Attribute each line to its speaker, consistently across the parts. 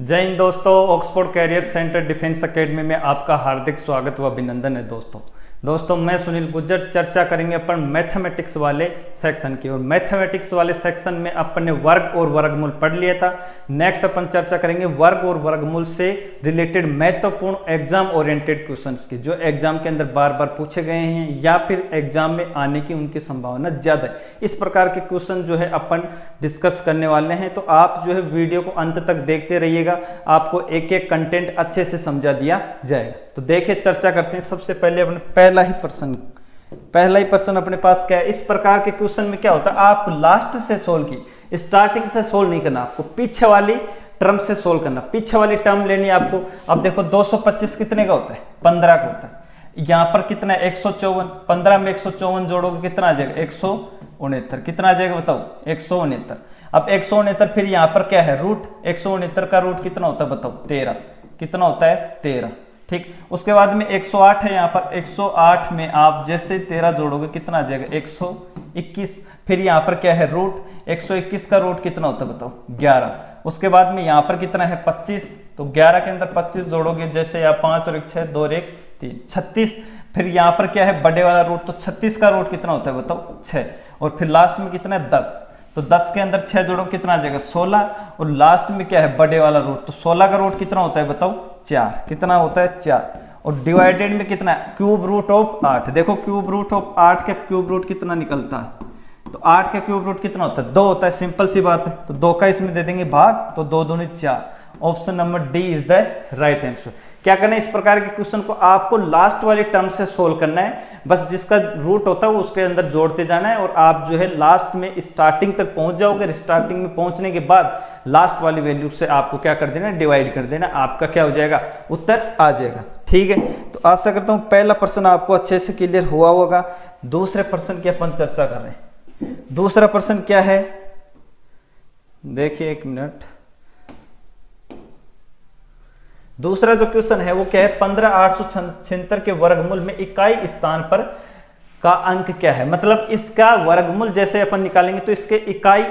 Speaker 1: जय हिंद दोस्तों, Oxford career centre defence academy में आपका हार्दिक स्वागत व अभिनंदन है। दोस्तों मैं सुनील गुर्जर। चर्चा करेंगे अपन मैथमेटिक्स वाले सेक्शन की, और मैथमेटिक्स वाले सेक्शन में अपन ने वर्ग और वर्गमूल पढ़ लिया था। नेक्स्ट अपन चर्चा करेंगे वर्ग और वर्गमूल से रिलेटेड महत्वपूर्ण एग्जाम ओरिएंटेड क्वेश्चंस की, जो एग्जाम के अंदर बार बार पूछे गए हैं या फिर एग्जाम में आने की उनकी संभावना ज्यादा है। इस प्रकार के क्वेश्चन जो है अपन डिस्कस करने वाले हैं, तो आप जो है वीडियो को अंत तक देखते रहिएगा, आपको एक एक कंटेंट अच्छे से समझा दिया जाएगा। तो देखिए चर्चा करते हैं। सबसे पहले अपने पहला ही प्रश्न अपने पास क्या है। इस प्रकार के क्वेश्चन में क्या होता है, आप लास्ट से सोल्व की, स्टार्टिंग से सोल्व नहीं करना, आपको पीछे वाली टर्म से सोल्व करना। पीछे वाली टर्म लेनी है आपको। अब देखो 225 कितने का होता है, 15 का होता है। यहाँ पर कितना है 154, 15 में 154 जोड़ोगे कितना आ जाएगा 169। कितना आ जाएगा बताओ 169। अब 169 फिर यहाँ पर क्या है रूट, 169 का रूट कितना होता है बताओ 13। कितना होता है 13, ठीक। उसके बाद में 108 है यहाँ पर, 108 में आप जैसे 13 जोड़ोगे कितना आ जाएगा 121। फिर यहाँ पर क्या है रूट, 121 का रूट कितना होता है बताओ 11। उसके बाद में यहाँ पर कितना है 25, तो 11 के अंदर 25 जोड़ोगे, जैसे यहाँ 5 और 1 6, 2 और 1 3, 36। फिर यहाँ पर क्या है बड़े वाला रूट, तो 36 का रूट कितना होता है बताओ 6। और फिर लास्ट में कितना है 10, तो 10 के अंदर 6 जोड़ो कितना आ जाएगा 16। और लास्ट में क्या है बड़े वाला रूट, तो 16 का रूट कितना होता है बताओ 4। कितना होता है 4। और डिवाइडेड में कितना है क्यूब रूट ऑफ 8। देखो क्यूब रूट ऑफ 8 का क्यूब रूट कितना निकलता है, तो 8 का क्यूब रूट कितना होता है 2 होता है। सिंपल सी बात है, तो 2 का इसमें दे देंगे भाग, तो 2 दूनी 4। Option number D is the right answer. क्या करना है, इस प्रकार के क्वेश्चन को आपको लास्ट वाली टर्म से सोल्व करना है। बस जिसका रूट होता है उसके अंदर जोड़ते जाना है, और आप जो है लास्ट में स्टार्टिंग तक पहुंच जाओगे। स्टार्टिंग में पहुंचने के बाद लास्ट वाली वैल्यू से आपको क्या कर देना, डिवाइड कर देना, आपका क्या हो जाएगा उत्तर आ जाएगा। ठीक है, तो आशा करता हूं पहला प्रश्न आपको अच्छे से क्लियर हुआ होगा। दूसरे प्रश्न की अपन चर्चा कर रहे हैं। दूसरा प्रश्न क्या है, देखिए एक मिनट। दूसरा जो क्वेश्चन है वो क्या है, 15,876 के वर्गमूल में इकाई स्थान पर का अंक क्या है। मतलब इसका वर्गमूल जैसे अपन निकालेंगे तो इसके इकाई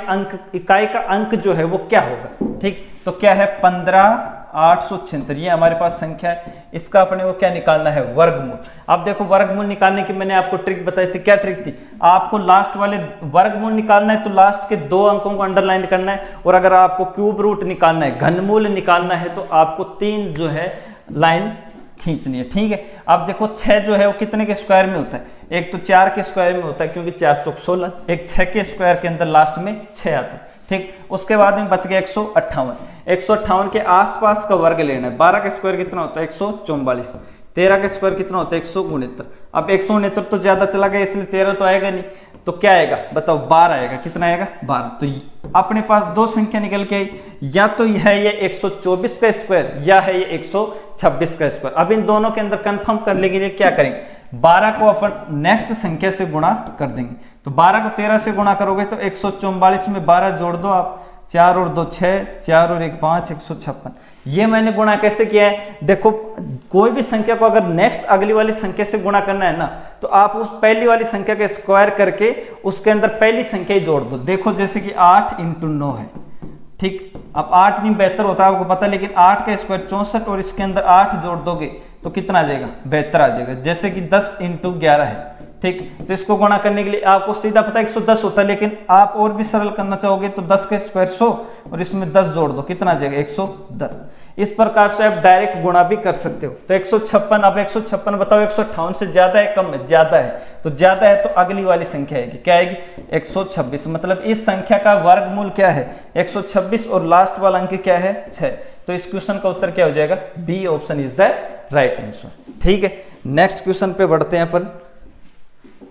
Speaker 1: का अंक जो है वो क्या होगा। ठीक, तो क्या है 15,876, ये हमारे पास संख्या है। इसका अपने को क्या निकालना है वर्गमूल। अब देखो वर्गमूल निकालने की मैंने आपको ट्रिक बताई थी। क्या ट्रिक थी, आपको लास्ट वाले वर्गमूल निकालना है तो लास्ट के 2 अंकों को अंडरलाइन करना है, और अगर आपको क्यूब रूट निकालना है, घनमूल निकालना है, तो आपको 3 जो है लाइन खींचनी है। ठीक है, अब देखो 6 जो है वो कितने के स्क्वायर में होता है, एक तो 4 के स्क्वायर में होता है क्योंकि 4 चौक 16, एक 6 के स्क्वायर के अंदर लास्ट में 6 आता है। ठीक, उसके बाद में बच गया 158। 158 के आसपास का वर्ग लेना है। 12 का स्क्वायर कितना होता है 144, 13 का स्क्वायर कितना होता है 169। अब 169 तो ज्यादा चला गया, इसलिए 13 तो आएगा नहीं, तो क्या आएगा बताओ 12 आएगा। कितना आएगा 12। तो अपने पास 2 संख्या निकल के आई, या तो है ये 124 का स्क्वायर या है ये 126 का स्क्वायर। अब इन दोनों के अंदर कंफर्म करने के लिए क्या करेंगे, 12 को अपन नेक्स्ट संख्या से गुणा कर देंगे। तो 12 को 13 से गुणा करोगे तो 144 में 12 जोड़ दो आप, 4 और 2 6, 4 और 1 5, 156। ये मैंने गुणा कैसे किया है, देखो कोई भी संख्या को अगर नेक्स्ट अगली वाली संख्या से गुणा करना है ना, तो आप उस पहली वाली संख्या का स्क्वायर करके उसके अंदर पहली संख्या ही जोड़ दो। देखो जैसे कि 8 × 9 है। ठीक, अब 8 नहीं बेहतर होता है आपको पता, लेकिन 8 का स्क्वायर 64, और इसके अंदर 8 जोड़ दोगे तो कितना आ जाएगा 72 आ जाएगा। जैसे कि 10 × 11 है। ठीक, तो इसको गुणा करने के लिए आपको सीधा पता है 110 होता है, लेकिन आप और भी सरल करना चाहोगे तो 10 का स्क्वायर 100 और इसमें 10 जोड़ दो, कितना आ जाएगा 110। इस प्रकार से आप डायरेक्ट गुणा भी कर सकते हो। तो 156, अब 156 बताओ 158 से ज्यादा है कम है, ज्यादा है, तो ज्यादा है तो अगली वाली संख्या आएगी, क्या आएगी 126। मतलब इस संख्या का वर्गमूल क्या है 126, और लास्ट वाला अंक क्या है 6। तो इस क्वेश्चन का उत्तर क्या हो जाएगा, B option is the right answer. ठीक है, नेक्स्ट क्वेश्चन पे बढ़ते हैं अपन।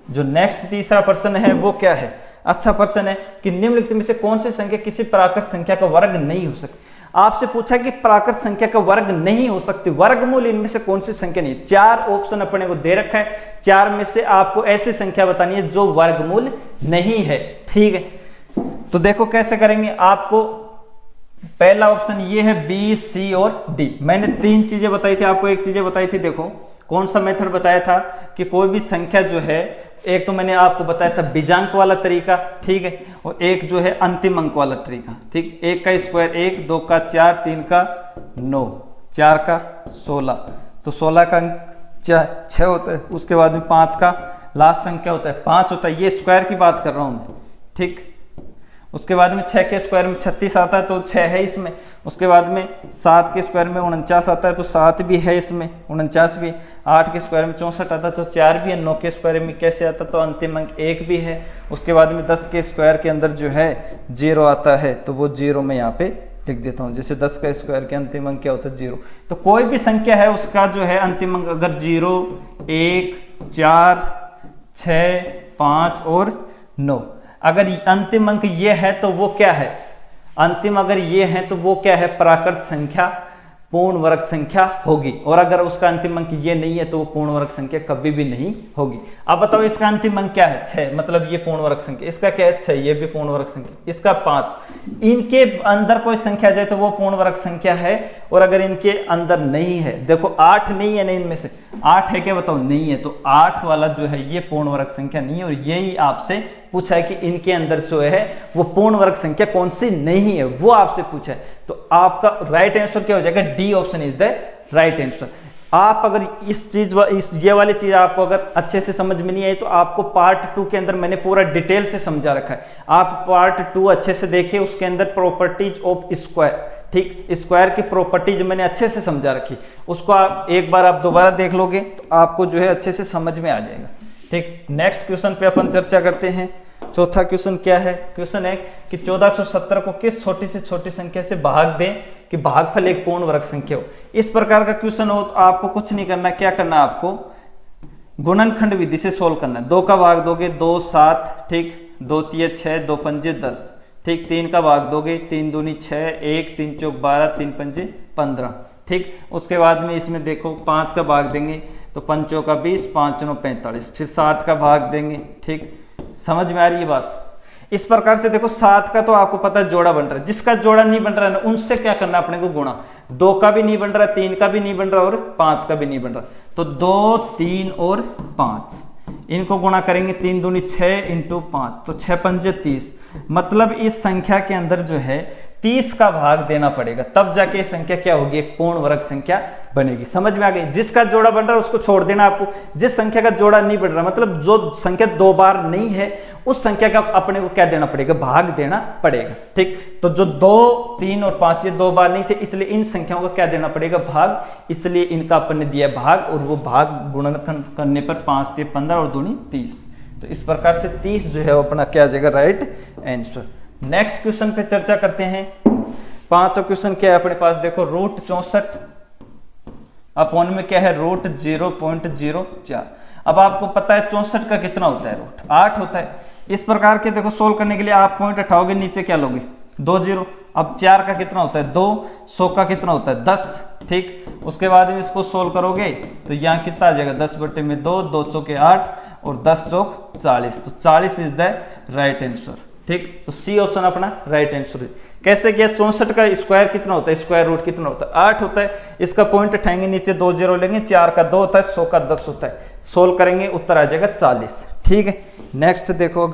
Speaker 1: जो नेक्स्ट तीसरा प्रश्न है वो क्या है, अच्छा प्रश्न है कि निम्नलिखित में से कौन सी संख्या किसी प्राकृत संख्या का वर्ग नहीं हो सकती। आपसे पूछा कि प्राकृत संख्या का वर्ग नहीं हो सकती, वर्गमूल इनमें से कौन सी संख्या नहीं है। 4 ऑप्शन अपने को दे रखा है, 4 में से आपको ऐसी संख्या बतानी है जो वर्गमूल नहीं है। ठीक है, तो देखो कैसे करेंगे। आपको पहला ऑप्शन ये है बी, सी और डी। मैंने 3 चीजें बताई थी आपको, एक चीजें बताई थी, देखो कौन सा मेथड बताया था कि कोई भी संख्या जो है एक तो मैंने आपको बताया था बीजांक वाला तरीका, ठीक है, और एक जो है अंतिम अंक वाला तरीका, ठीक। 1 का स्क्वायर 1, 2 का 4, 3 का 9, 4 का 16, तो 16 का अंक 6 होता है। उसके बाद में 5 का लास्ट अंक क्या होता है? 5 होता है। ये स्क्वायर की बात कर रहा हूँ मैं, ठीक। उसके बाद में 6 के स्क्वायर में 36 आता है, तो 6 है इसमें। उसके बाद में 7 के स्क्वायर में 49 आता है, तो 7 भी है इसमें, 49 भी। 8 के स्क्वायर में 64 आता है, तो 4 भी है। 9 के स्क्वायर में कैसे आता है? तो अंतिम अंक 1 भी है। उसके बाद में 10 के स्क्वायर के अंदर जो है 0 आता है, तो वो 0 मैं यहाँ पे लिख देता हूँ। जैसे 10 का स्क्वायर के अंतिम अंक क्या होता है? 0। तो कोई भी संख्या है उसका जो है अंतिम अंक अगर 0, 1, 4, 6, 5 और 9, अगर अंतिम अंक ये है तो वो क्या है? अंतिम अगर ये है तो वो क्या है? प्राकृत संख्या, पूर्ण वर्ग संख्या होगी। और अगर उसका अंतिम अंक ये नहीं है तो वो पूर्ण वर्ग संख्या कभी भी नहीं होगी। अब बताओ इसका अंतिम अंक क्या है? 6, मतलब ये पूर्ण वर्ग संख्या। इसका क्या है? 6, ये भी पूर्ण वर्ग संख्या। इसका 5। इनके अंदर कोई संख्या जाए तो वो पूर्ण वर्ग संख्या है। और अगर इनके अंदर नहीं है, देखो 8 नहीं है ना, इनमें से 8 है क्या? बताओ नहीं है, तो 8 वाला जो है ये पूर्ण वर्ग संख्या नहीं है। और यही आपसे पूछा है कि इनके अंदर जो है वो पूर्ण वर्ग संख्या कौन सी नहीं है, वो आपसे पूछा है। तो आपका राइट आंसर क्या हो जाएगा? D option is the right answer. आप अगर ये वाली चीज आपको अगर अच्छे से समझ में नहीं आई तो आपको पार्ट 2 के अंदर मैंने पूरा डिटेल से समझा रखा है। आप पार्ट 2 अच्छे से देखिए, उसके अंदर प्रॉपर्टीज ऑफ स्क्वायर, ठीक, स्क्वायर की प्रॉपर्टीज मैंने अच्छे से समझा रखी। उसको आप एक बार आप दोबारा देख लोगे तो आपको जो है अच्छे से समझ में आ जाएगा, ठीक। नेक्स्ट क्वेश्चन पे अपन चर्चा करते हैं। चौथा क्वेश्चन क्या है? क्वेश्चन है कि 1417 को किस छोटी से छोटी संख्या से भाग दें कि भागफल एक पूर्ण वर्ग संख्या हो। इस प्रकार का क्वेश्चन हो तो आपको कुछ नहीं करना। क्या करना है आपको? गुणनखंड विधि से सोल्व करना है। 2 का भाग दोगे 2 7, ठीक, 2 3 6, 2 5 10, ठीक। 3 का भाग दोगे 3 दूनी 6, 1 3 चौक 12, 3 5 15, ठीक। उसके बाद में इसमें देखो 5 का भाग देंगे तो 5 का 20, 5 9 45, फिर 7 का भाग देंगे, ठीक। समझ में आ रही है बात? इस प्रकार से देखो 7 का तो आपको पता है जोड़ा बन रहा है। जिसका जोड़ा नहीं बन रहा है ना, उनसे क्या करना अपने को? गुणा। 2 का भी नहीं बन रहा, 3 का भी नहीं बन रहा और 5 का भी नहीं बन रहा, तो 2 3 और 5 इनको गुणा करेंगे। 3 दूनी 6 इंटू 5, तो 6 पंजे 30। मतलब इस संख्या के अंदर जो है 30 का भाग देना पड़ेगा, तब जाके ये संख्या क्या होगी? एक पूर्ण वर्ग संख्या बनेगी। समझ में आ गई? जिसका जोड़ा बन रहा है उसको छोड़ देना आपको। जिस संख्या का जोड़ा नहीं बन रहा, मतलब जो संख्या 2 बार नहीं है, उस संख्या का अपने को क्या देना पड़ेगा? भाग देना पड़ेगा, ठीक। तो जो 2 3 और 5 ये 2 बार नहीं थे, इसलिए इन संख्याओं का क्या देना पड़ेगा? भाग। इसलिए इनका अपन ने दिया भाग, और वो भाग गुणनखंड करने पर 5 3 15 और 2 30। तो इस प्रकार से 30 जो है वो अपना क्या आ जाएगा? Right answer. नेक्स्ट क्वेश्चन पे चर्चा करते हैं। 5वां क्वेश्चन क्या है अपने पास? देखो √64 अपॉन में क्या है? √0.04। अब आपको पता है 64 का कितना होता है? रूट 8 होता है। इस प्रकार के देखो सोल्व करने के लिए आप पॉइंट उठाओगे, नीचे क्या लोगे? 2 0। अब 4 का कितना होता है? 2। 100 का कितना होता है? 10, ठीक। उसके बाद में इसको सोल्व करोगे तो यहाँ कितना आ जाएगा? 10/2, 2 चौके 8 और 10 चौक 40, तो 40 इज द राइट आंसर, ठीक। तो सी ऑप्शन अपना राइट आंसर है। कैसे किया? 64 का स्क्वायर कितना होता है? स्क्वायर रूट कितना होता है? 8 होता है। इसका पॉइंट उठाएंगे, नीचे 2 0 लेंगे। 4 का 2 होता है, 100 का 10 होता है। सोल्व करेंगे, उत्तर आ जाएगा 40, ठीक है। नेक्स्ट देखो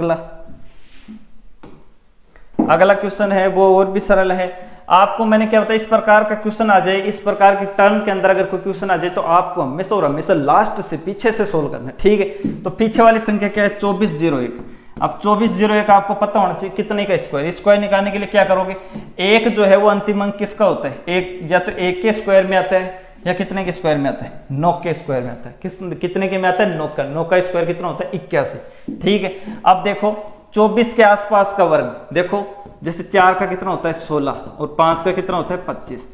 Speaker 1: अगला क्वेश्चन है वो और भी सरल है। आपको मैंने क्या बताया? इस प्रकार का क्वेश्चन आ जाए, इस प्रकार की टर्म के अंदर अगर कोई क्वेश्चन आ जाए तो आपको हमेशा और हमेशा लास्ट से पीछे से सोल्व करना है, ठीक है। तो पीछे वाली संख्या क्या है? 2401। अब 2401 आपको पता होना चाहिए कितने का स्क्वायर। स्क्वायर निकालने के लिए क्या करोगे? एक जो है वो अंतिम अंक किसका होता है? एक, या तो 1 के स्क्वायर में आता है या कितने के स्क्वायर में आता है? 9 के स्क्वायर में आता है। कितने के में आता है? 9 का। 9 का स्क्वायर कितना होता है? 81, ठीक है। अब देखो 24 के आसपास का वर्ग देखो, जैसे 4 का कितना होता है? 16 और 5 का कितना होता है? 25।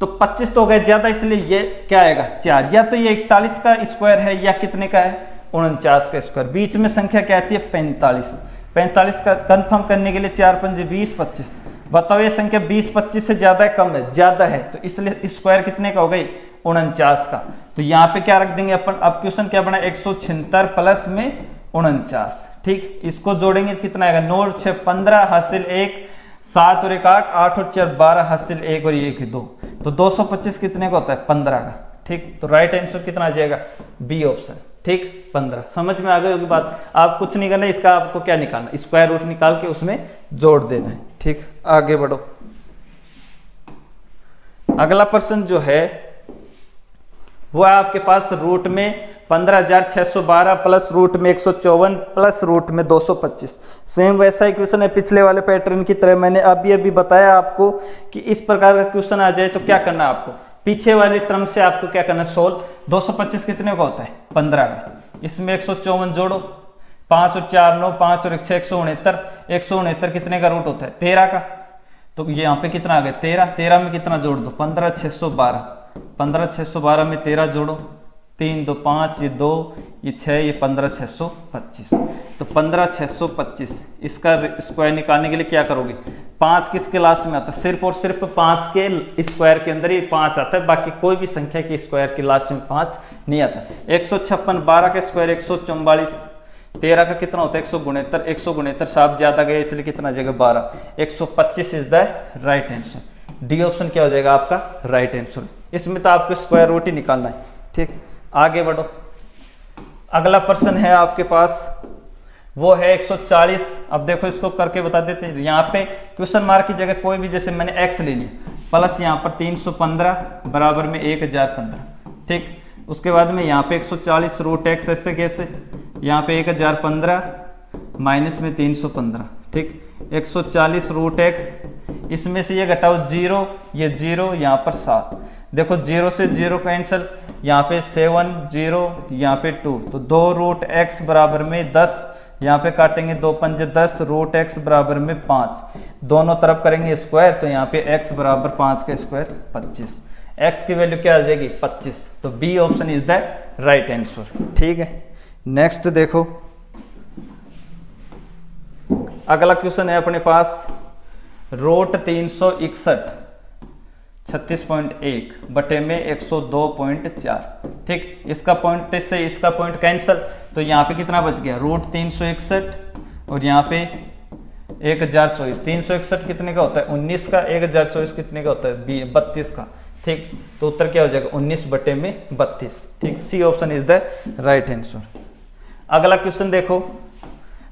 Speaker 1: तो 25 तो हो गए ज्यादा, इसलिए ये क्या आएगा? 4। या तो ये 41 का स्क्वायर है या कितने का है? 49 का स्क्वायर। बीच में संख्या क्या आती है? 45। 45 का कंफर्म करने के लिए 4 पंजे 20 25। बताओ ये संख्या 20 25 से ज्यादा है कम है? ज्यादा है, तो इसलिए स्क्वायर कितने का हो गई? 49 का। तो यहाँ पे क्या रख देंगे अपन? अब क्वेश्चन क्या बना? 176 प्लस में 49, ठीक। इसको जोड़ेंगे कितना आएगा? 9 और 6 15 हासिल 1, 7 और 1 8, 8 और 4 12 हासिल 1 और 1 2, तो 225 कितने का होता है? 15 का, ठीक। तो राइट आंसर कितना आ जाएगा? B option. ठीक 15। समझ में आ गई होगी बात। आप कुछ नहीं करना, इसका आपको क्या निकालना, स्क्वायर रूट निकाल के उसमें जोड़ देना है। ठीक, आगे बढ़ो। अगला प्रश्न जो है वो है आपके पास रूट में 15,612 प्लस रूट में 154 प्लस रूट में 225। सेम वैसा ही क्वेश्चन है पिछले वाले पैटर्न की तरह। मैंने अभी बताया आपको कि इस प्रकार का क्वेश्चन आ जाए तो क्या करना है आपको, पीछे वाले टर्म से आपको क्या करना है, सोल्व। 225 कितने का होता है, 15 का। इसमें 154 जोड़ो, 5 और 4 9, 5 और 1 6, 169। 169 कितने का रूट होता है, 13 का। तो ये यहाँ पे कितना आ गया, 13। 13 में कितना जोड़ दो, 15,612। 15,612 में 13 जोड़ो, 3 2 5, ये 2 ये 6, ये 15,625। तो 15,625 इसका स्क्वायर निकालने के लिए क्या करोगे, 5 किसके लास्ट में आता है, सिर्फ और सिर्फ 5 के स्क्वायर के अंदर ही 5 आता है, बाकी कोई भी संख्या के स्क्वायर के लास्ट में 5 नहीं आता। 156, 12 के स्क्वायर 144, 13 का कितना होता है 169। 169 साफ ज्यादा गया इसलिए कितना आ जाएगा 12। 125 is the right answer. D option क्या हो जाएगा आपका राइट आंसर। इसमें तो आपको स्क्वायर रूट ही निकालना है। ठीक, आगे बढ़ो। अगला प्रश्न है आपके पास वो है 140। अब देखो इसको करके बता देते हैं। यहाँ पे क्वेश्चन मार्क की जगह कोई भी, जैसे मैंने x ले लिया, प्लस यहाँ पर 315 बराबर में 1015। ठीक, उसके बाद में यहाँ पे 140 रूट x, ऐसे कैसे, यहाँ पे 1015 माइनस में 315। ठीक, 140 रूट x, इसमें से ये घटाओ 0, ये 0, यहाँ पर 7। देखो 0 से 0 कैंसिल, यहाँ पे 7 0, यहाँ पे 2, तो 2 रूट x बराबर में 10, यहाँ पे काटेंगे 2 पंजे 10, रूट x बराबर में 5। दोनों तरफ करेंगे स्क्वायर, तो यहाँ पे x बराबर 5 का स्क्वायर 25। x की वैल्यू क्या आ जाएगी 25। तो B option is the right answer. ठीक है, नेक्स्ट देखो। अगला क्वेश्चन है अपने पास रूट 361 36.1 बटे में 102.4। ठीक, इसका पॉइंट से इसका पॉइंट कैंसिल, तो यहाँ पे कितना बच गया, रूट 361 और यहाँ पे 1024। 361 कितने का होता है 19 का, 1024 कितने का होता है 32 का। ठीक, तो उत्तर क्या हो जाएगा 19 बटे में 32। ठीक, C option is the right answer. अगला क्वेश्चन देखो।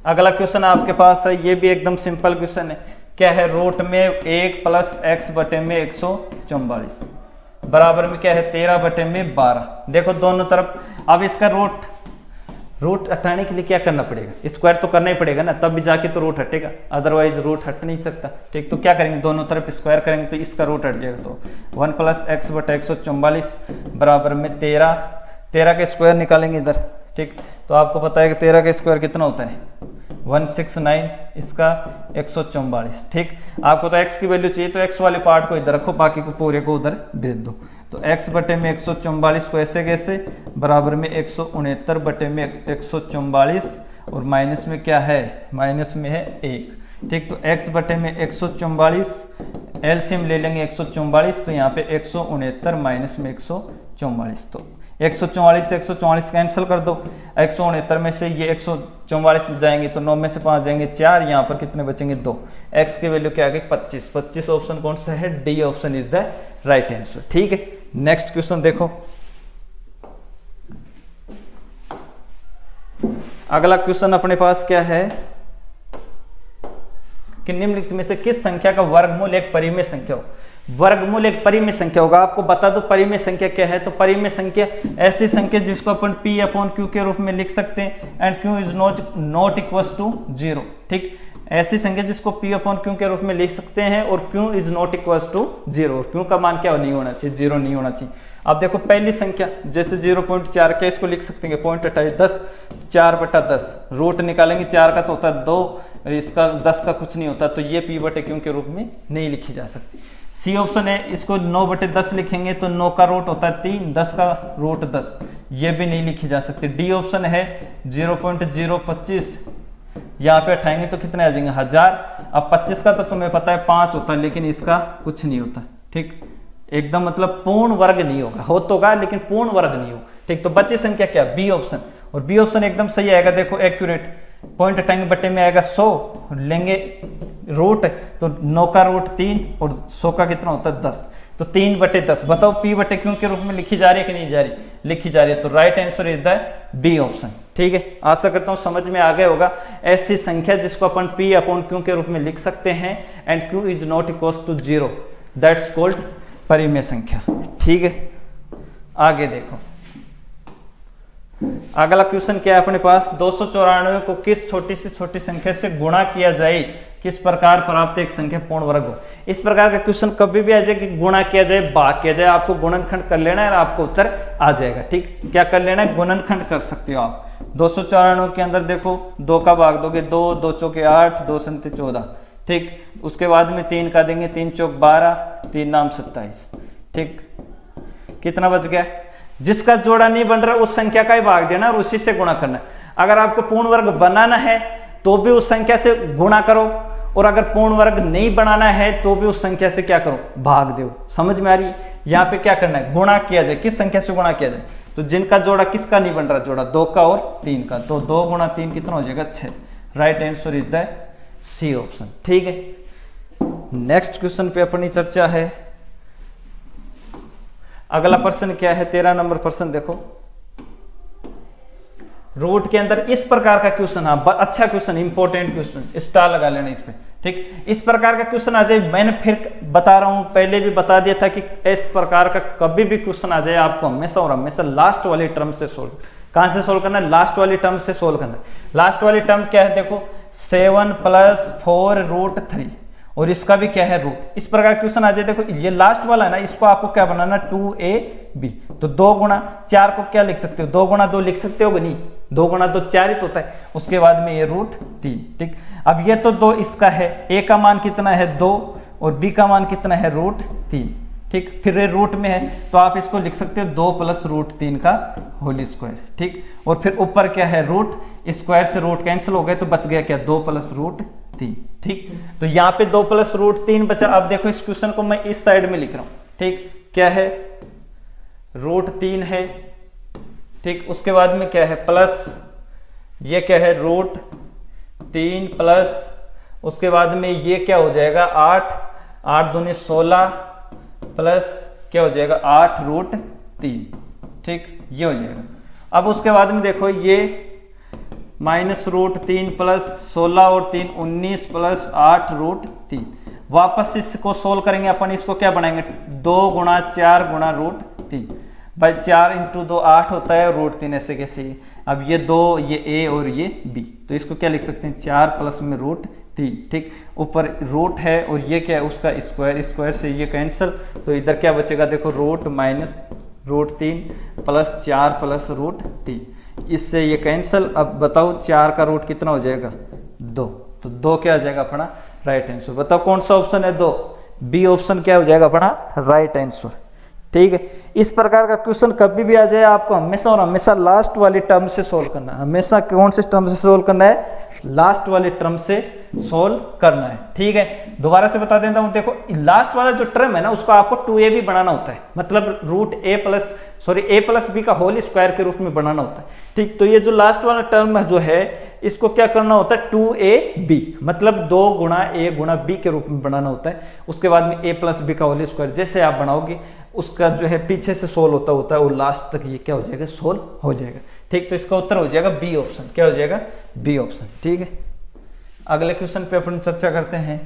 Speaker 1: अगला क्वेश्चन आपके पास है, ये भी एकदम सिंपल क्वेश्चन है। क्या है, रूट में 1 प्लस x बटे में 144 बराबर में क्या है 13 बटे में 12। देखो दोनों तरफ, अब इसका रूट हटाने के लिए क्या करना पड़ेगा, स्क्वायर तो करना ही पड़ेगा ना, तब भी जाके तो रूट हटेगा, अदरवाइज रूट हट नहीं सकता। ठीक, तो क्या करेंगे, दोनों तरफ स्क्वायर करेंगे तो इसका रूट हट जाएगा। तो 1 प्लस x बटे 144 बराबर में 13। 13 का स्क्वायर निकालेंगे इधर। ठीक, तो आपको पता है कि 13 का स्क्वायर कितना होता है 169, इसका 144। ठीक, आपको तो x की वैल्यू चाहिए, तो x वाले पार्ट को इधर रखो, बाकी को पूरे को उधर भेज दो। तो x बटे में 144 को ऐसे कैसे, बराबर में 169 बटे में 144 और माइनस में क्या है, माइनस में है 1। ठीक, तो x बटे में 144, एलसीएम ले लेंगे 144, तो यहाँ पे 169 माइनस में 144, तो 144 से 144 कैंसिल कर दो। 169 में से ये 144 जाएंगे तो 9 में से 5 जाएंगे 4, यहाँ पर कितने बचेंगे 2। x की वैल्यू क्या आ गई 25। 25 ऑप्शन कौन सा है, D option is the right answer. ठीक है, नेक्स्ट क्वेश्चन देखो। अगला क्वेश्चन अपने पास क्या है कि निम्नलिखित में से किस संख्या का वर्गमूल एक परिमेय संख्या हो। वर्गमूल एक परिमेय संख्या होगा। आपको बता दो परिमेय संख्या क्या है, तो परिमेय संख्या ऐसी संख्या जिसको अपन p अपॉन क्यू के रूप में लिख सकते हैं, and q is not equals to 0। ठीक, ऐसी संख्या जिसको p अपॉन क्यू के रूप में लिख सकते हैं और q is not equals to 0, q का मान क्या नहीं होना चाहिए, 0 नहीं होना चाहिए। अब देखो पहली संख्या जैसे 0.4 के इसको लिख सकते हैं 0.28, 4/10, रूट निकालेंगे 4 का तो होता है 2, इसका 10 का कुछ नहीं होता, तो ये p बटे क्यू के रूप में नहीं लिखी जा सकती। सी ऑप्शन है, इसको 9/10 लिखेंगे तो 9 का रूट होता है 3, 10 का रूट 10, ये भी नहीं लिखी जा सकती। डी ऑप्शन है 0.025, यहाँ पे उठाएंगे तो कितने आ जाएंगे 1000। अब 25 का तो तुम्हें पता है 5 होता है, लेकिन इसका कुछ नहीं होता। ठीक, एकदम मतलब पूर्ण वर्ग नहीं होगा, हो तो होगा लेकिन पूर्ण वर्ग नहीं हो। ठीक, तो बची संख्या क्या, बी ऑप्शन, और बी ऑप्शन एकदम सही आएगा। देखो एक्यूरेट, पॉइंट हटाएंगे बटे में आएगा 100, लेंगे रूट तो 9 का रूट 3 और 100 का कितना होता है 10, तो 3/10। बताओ p बटे क्यू के रूप में लिखी जा रही है कि नहीं जा रही, लिखी जा रही है। तो right answer is the B option. ठीक है, आशा करता हूं समझ में आ गया होगा। ऐसी संख्या जिसको अपन p अपॉन क्यू के रूप में लिख सकते हैं and q is not equals to 0, that's called परिमेय संख्या। ठीक है, आगे देखो अगला क्वेश्चन क्या है अपने पास, 294 को किस छोटी से छोटी संख्या से गुणा किया जाए, किस प्रकार प्राप्त एक संख्या पूर्ण वर्ग हो। इस प्रकार का क्वेश्चन कभी भी आ जाए कि गुणा किया जाए, भाग किया जाए, आपको गुणनखंड कर लेना है और आपको उत्तर आ जाएगा। ठीक, क्या कर लेना है, गुणनखंड कर सकते हो आप। 294 के अंदर देखो 2 का भाग दोगे 2, 2 चौके 8, 2 संते 14। ठीक, उसके बाद में 3 का देंगे, 3 चौक 12, 3 नाम 27। ठीक, कितना बच गया, जिसका जोड़ा नहीं बन रहा उस संख्या का ही भाग देना और उसी से गुणा करना। अगर आपको पूर्ण वर्ग बनाना है तो भी उस संख्या से गुणा करो, और अगर पूर्ण वर्ग नहीं बनाना है तो भी उस संख्या से क्या करो, भाग दो। समझ में आ रही है, यहाँ पे क्या करना है, गुणा किया जाए, किस संख्या से गुणा किया जाए, तो जिनका जोड़ा किसका नहीं बन रहा, जोड़ा 2 का और 3 का, तो 2 गुणा 3 कितना हो जाएगा, 6। Right answer is the C option. ठीक है, नेक्स्ट क्वेश्चन पे अपनी चर्चा है। अगला प्रश्न क्या है, 13 नंबर प्रश्न देखो। रूट के अंदर इस प्रकार का क्वेश्चन, अच्छा क्वेश्चन, इंपॉर्टेंट क्वेश्चन, स्टार लगा लेना इस पे। ठीक, इस प्रकार का क्वेश्चन आ जाए, मैंने फिर बता रहा हूं, पहले भी बता दिया था कि इस प्रकार का कभी भी क्वेश्चन आ जाए आपको हमेशा और हमेशा लास्ट वाली टर्म से सोल्व, कहां से सोल्व करना है, लास्ट वाली टर्म से सोल्व करना है। लास्ट वाली टर्म क्या है, देखो 7 + 4√3, और इसका भी क्या है, रूट। इस प्रकार क्वेश्चन आ जाए, देखो ये लास्ट वाला है ना, इसको आपको क्या बनाना, 2ab, तो 2 गुणा 4 को क्या लिख सकते हो, 2 गुणा 2 लिख सकते हो कि नहीं, 2 गुणा 2 4 ही तो होता है। उसके बाद में ये √3। ठीक, अब ये तो 2 इसका है, a का मान कितना है 2 और b का मान कितना है √3। ठीक, फिर ये रूट में है तो आप इसको लिख सकते हो 2 + √3 का होल स्क्वायर। ठीक, और फिर ऊपर क्या है, रूट, स्क्वायर से रूट कैंसिल हो गए तो बच गया क्या, 2 + √3। ठीक, तो यहाँ पे 2 + √3 बचा। अब देखो इस क्वेश्चन को मैं इस साइड में लिख रहा हूं। ठीक, क्या है, √3 है। ठीक, उसके बाद में क्या है, प्लस ये क्या है, √3 प्लस उसके बाद में ये क्या हो जाएगा, 8, 8 दूनी 16 प्लस क्या हो जाएगा, 8√3। ठीक, ये हो जाएगा। अब उसके बाद में देखो ये -√3 प्लस 16 और 3 19 प्लस 8√3। वापस इसको सोल्व करेंगे अपन, इसको क्या बनाएंगे, 2 गुणा 4 गुणा √3। भाई 4 × 2 8 होता है, √3 ऐसे कैसे। अब ये 2, ये a और ये b, तो इसको क्या लिख सकते हैं, 4 प्लस में √3। ठीक, ऊपर रूट है और ये क्या है, उसका स्क्वायर, स्क्वायर से ये कैंसिल, तो इधर क्या बचेगा, देखो रूट माइनस √3 प्लस 4 प्लस √3, इससे ये कैंसिल। अब बताओ 4 का रूट कितना हो जाएगा, 2, तो 2 क्या हो जाएगा अपना राइट आंसर। बताओ कौन सा ऑप्शन है, 2, बी ऑप्शन क्या हो जाएगा अपना राइट आंसर। ठीक है, इस प्रकार का क्वेश्चन कभी भी आ जाए आपको हमेशा और हमेशा लास्ट वाली टर्म से सोल्व करना है। हमेशा कौन से टर्म से सोल्व करना है, लास्ट वाले टर्म से सोल्व करना है। ठीक है, दोबारा से बता देता हूं, देखो लास्ट वाला जो टर्म है ना, उसको आपको 2a भी बनाना होता है, मतलब a + b का होल स्क्वायर के रूप में बनाना होता है। ठीक, तो ये जो लास्ट वाला टर्म है जो है, इसको क्या करना होता है, 2ab, मतलब 2 गुणा a गुणा b के रूप में बनाना होता है। उसके बाद में a + b का होल स्क्वायर जैसे आप बनाओगे, उसका जो है पीछे से सोल्व होता है और लास्ट तक ये क्या हो जाएगा, सोल्व हो जाएगा। ठीक, तो इसका उत्तर हो जाएगा बी ऑप्शन। क्या हो जाएगा, बी ऑप्शन। ठीक है, अगले क्वेश्चन पे अपन चर्चा करते हैं।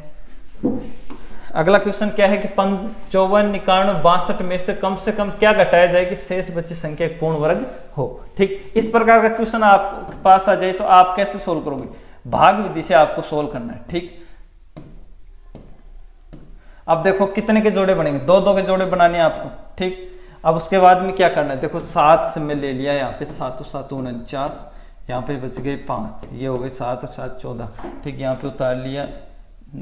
Speaker 1: अगला क्वेश्चन क्या है कि 55, 91, 62 में से कम क्या घटाया जाए कि शेष बची संख्या एक पूर्ण वर्ग हो। ठीक, इस प्रकार का क्वेश्चन आपके पास आ जाए तो आप कैसे सोल्व करोगे, भाग विधि से आपको सोल्व करना है। ठीक, अब देखो कितने के जोड़े बनेंगे, 2 के जोड़े बनाने हैं आपको। ठीक, अब उसके बाद में क्या करना है, देखो 7 से मैं ले लिया यहाँ पे, 7 और 7 49, यहाँ पे बच गए 5, ये हो गए 7 और 7 14। ठीक, यहाँ पे उतार लिया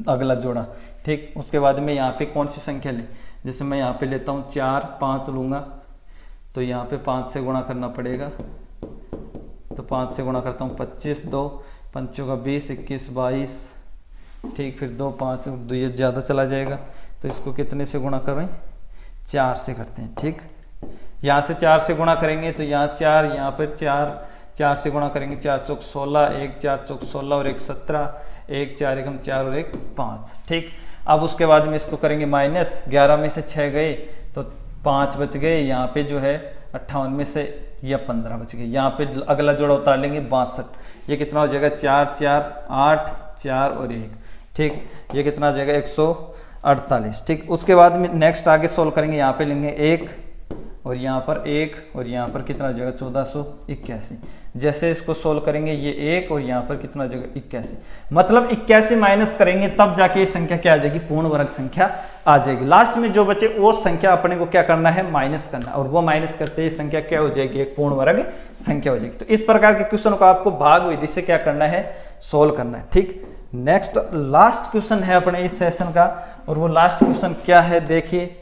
Speaker 1: अगला जोड़ा। ठीक, उसके बाद में यहाँ पे कौन सी संख्या ले, जैसे मैं यहाँ पे लेता हूँ 4, 5 लूँगा, तो यहाँ पे 5 से गुणा करना पड़ेगा, तो 5 से गुणा करता हूँ 25, 2 पंचों का 20, 21, 22। ठीक, फिर 2 5 2 ये ज़्यादा चला जाएगा, तो इसको कितने से गुणा करें, 4 से करते हैं। ठीक, यहाँ से 4 से गुणा करेंगे तो यहाँ 4, यहाँ पर 4 से गुणा करेंगे, 4 चौक 16, 1 4 चौक 16 और 1 17, 1 4 1 4 और 1 5। ठीक, अब उसके बाद में इसको करेंगे माइनस, 11 में से 6 गए तो 5 बच गए, यहाँ पे जो है 58 में से या 15 बच गए, यहाँ पे अगला जोड़ा उतार लेंगे 62, ये कितना हो जाएगा 4 4 8 4 और 1, ठीक, ये कितना हो जाएगा 148, ठीक। उसके बाद में नेक्स्ट आगे सोल्व करेंगे, यहाँ पे लेंगे 1 और यहाँ पर 1 और यहाँ पर कितना हो जाएगा 1481, जैसे इसको सोल्व करेंगे ये 1 और यहाँ पर कितना हो जाएगा 81, मतलब 81 माइनस करेंगे तब जाके ये संख्या क्या आ जाएगी, पूर्ण वर्ग संख्या आ जाएगी। लास्ट में जो बचे वो संख्या अपने को क्या करना है, माइनस करना, और वो माइनस करते ही संख्या क्या हो जाएगी, एक पूर्ण वर्ग संख्या हो जाएगी। तो इस प्रकार के क्वेश्चन को आपको भाग विधि से क्या करना है, सोल्व करना है, ठीक। नेक्स्ट लास्ट क्वेश्चन है अपने इस सेशन का, और वो लास्ट क्वेश्चन क्या है देखिए,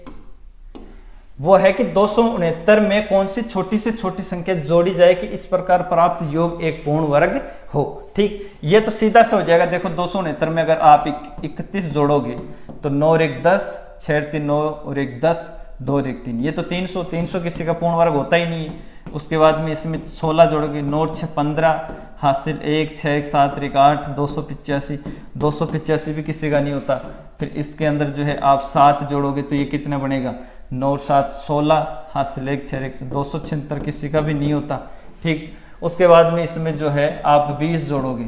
Speaker 1: वो है कि 269 में कौन सी छोटी से छोटी संख्या जोड़ी जाए कि इस प्रकार प्राप्त योग एक पूर्ण वर्ग हो, ठीक। ये तो सीधा से हो जाएगा, देखो 269 में अगर आप 31 जोड़ोगे तो 9 और 1 10, 6 और 3 9 और 1 10, 2 और 1 3, ये तो 300, 300 किसी का पूर्ण वर्ग होता ही नहीं है। उसके बाद में इसमें 16 जोड़ोगे, 9 और 6 15, हासिल 1 6 1 7 1 8, 285, 285 भी किसी का नहीं होता। फिर इसके अंदर जो है आप 7 जोड़ोगे तो ये कितना बनेगा, 9 और 7 16, हासिल 1 6 1 276 किसी का भी नहीं होता, ठीक। उसके बाद में इसमें जो है आप 20 जोड़ोगे,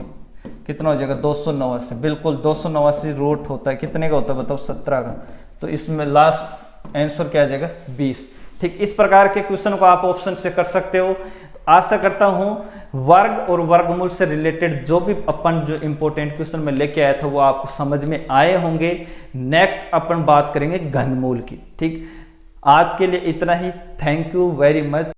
Speaker 1: कितना हो जाएगा 289, बिल्कुल 289 रूट होता है, कितने का होता है बताओ, 17 का। तो इसमें लास्ट आंसर क्या आ जाएगा 20, ठीक। इस प्रकार के क्वेश्चन को आप ऑप्शन से कर सकते हो। आशा करता हूं वर्ग और वर्गमूल से रिलेटेड जो भी अपन जो इंपॉर्टेंट क्वेश्चन में लेके आया था वो आपको समझ में आए होंगे। नेक्स्ट अपन बात करेंगे घनमूल की, ठीक। आज के लिए इतना ही, थैंक यू वेरी मच।